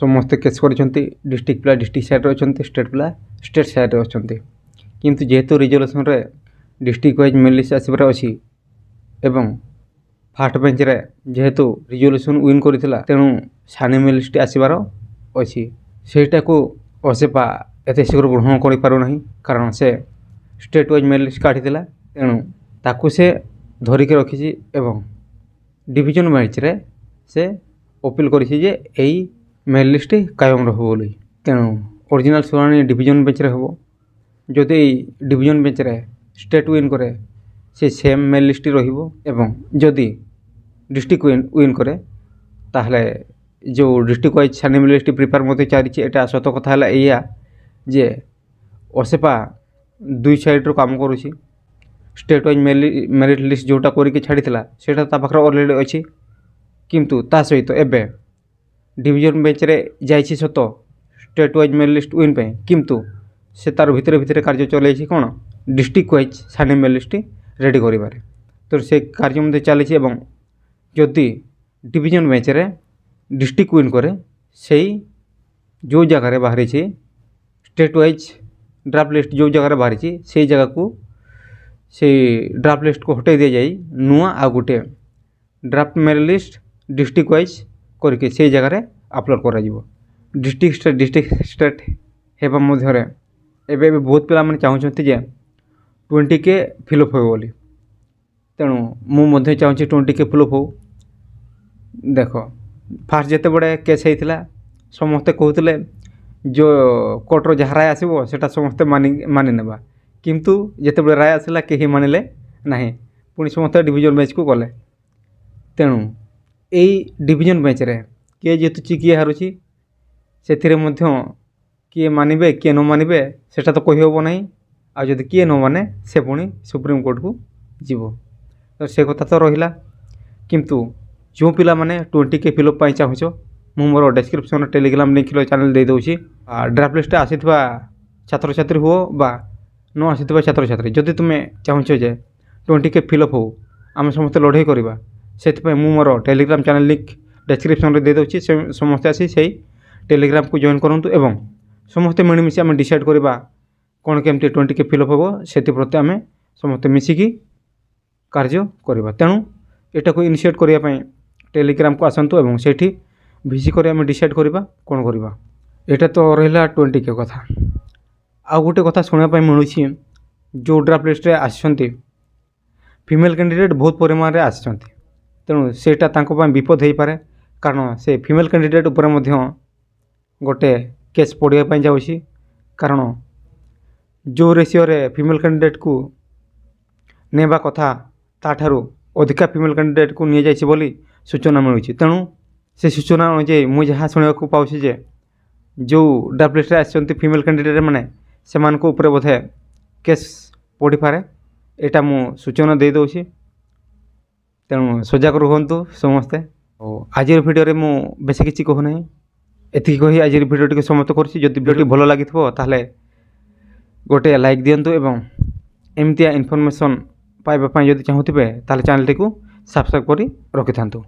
समस्ते केस कर डिस्ट्रिक्ट पिला डिस्ट्रिक्ट साइड अच्छा स्टेट पिला स्टेट साइड अच्छा किंतु जेहेतु रिजोल्यूशन रे डिस्ट्रिक्ट वाइज मेल लिस्ट आसबार अच्छी एवं फास्ट बेंच रे जेहेतु रिजोल्यूशन विन करथिला तेणु सानी मेल लिस्ट आसबार अच्छी सेटा को असेपा एते शीघ्र ग्रहण कर पारु नहीं कारण से स्टेट वाइज मेल लिस्ट काढ़ीला तेणु ताकू से धरिके रखी एवं डिविजन बेंच रे से अपील करिछि जे एई मेल लिस्ट कायम रहबो बोली तेणु ओरिजिनल शुनानी डिविजन बेंच रे हबो जदि डिविजन बेंच रे स्टेट विन करे से सेम मेल लिस्ट रहिबो एवं जदि डिस्ट्रिक्ट विन करे ताहले जो डिस्ट्रिक्ट वाइज सानी मेल लिस्ट प्रिपेयर मते चारिछि एटा सत कथा हला एया जे ओसेपा दुई साइड रो काम करूछि स्टेट वाइज मेरिट लिस्ट जोटा करके छाड़ीला सेटा ता पाखर ऑलरेडी अच्छी किंतु ता सहित एबे डिविजन बेंच रे जाइछि सत स्टेट वाइज मेल लिस्ट विन पे किंतु से तार भितर भितर कार्य चलैछि कोन डिस्ट्रिक्ट वाइज सानी मेल लिस्ट रेडी करिबारे तो से कार्य मते चलैछि एवं जदि डिविजन बेंच रे डिस्ट्रिक्ट विन करे सेही जो जगह रे बाहरी छी स्टेट वाइज ड्राफ्ट लिस्ट जो जगह रे बाहरी छी सेही जगह को से ड्राफ्ट लिस्ट को हटाई दिया जाए नुआ आ गोटे draft mail list district wise करके से जगह रे अपलोड करा जिवो डिस्ट्रिक्ट स्टेट हेबा मध्यरे एबे बहुत पिला माने चाहउछथि जे 20 के फिलअप हो बोली तेणु मु मध्य चाहूँ 20 के फिलअप हो देख फास्ट जिते बड़े केस होता समस्ते कहते जो कोर्टर जहाँ राय आसो से समस्ते मानि नेबा किंतु जिते बड़े राय आसला कहीं मानिले नहीं पुणी समस्त डिविजन बेंच को गले तेणु यही डिविजन बेंच रे किए जीतुची किए हारुची से किए मानबे किए न मानबे सेटा तो कही हेब नहीं आ जदि किए न माने से पुणी सुप्रीम कोर्ट को जीव तो से कथा तो रहिला किंतु जो पिला माने 20 के फिलअप पाई चाहूछ मु मोर डिस्क्रिप्शन टेलीग्राम लिंक चैनल दे दउची ड्राफ्ट लिस्ट आसीथबा छात्र छात्री हो बा न आसीथबा छात्र छात्री जदि तुमे चाहूछ जे 20 के फिलअप हो आम समस्त लड़ाई करवा से मु मोर टेलीग्राम चैनल लिंक डिस्क्रिप्शन दे दउची समस्त आसी से टेलीग्राम को जॉइन करंतु एवं समस्त मिलमिशि आम डिसाइड करवा कौन केमती 20 के फिलअप हम से प्रति आम समस्त मिसिकी कार्य करवा तेणु एटा को इनिशिएट करने टेलीग्राम को आसतु एवं सेठी भिजिक डिसाइड करवा कौन करवा एटा तो रहा 20 के कथा आ गोटे कथा शुणापी मिलूँ जो ड्राफ्ट लिस्ट आसछंती फीमेल कैंडिडेट बहुत परिमाण में आसछंती तेणु सेटा तांको विपद हो पारे कारण से फीमेल कैंडिडेट उपर गोटे केस पड़ापी जाऊँगी कारण जो रेशियो रे फीमेल कैंडिडेट को नेबा कथा ताठारू अधिका फीमेल कैंडिडेट को नहीं जाइए बोली सूचना मिलूँ तेणु से सूचना अनुଯାयी मुझे जहाँ शुणा पाऊँ जे जो ड्राफ्ट लिस्ट आसछंती फीमेल कैंडिडेट माने सेमान को ऊपर बोधे केस पड़ी पारे एटा मु सूचना दे दउछि तेणु सजग रुहंतु समस्ते और आज भिडियो रे मु बेसी किछि कहू नहीं एति कही आज भिडियो टी समाप्त करछि जदि भिडियो भलो लागिथबो ताहले गोटे लाइक दियंतु एवं एमतिया इनफॉरमेशन पाइबा पई जदि चाहूथिबे ताहले चैनल टी को सब्सक्राइब करी रखि थांतु।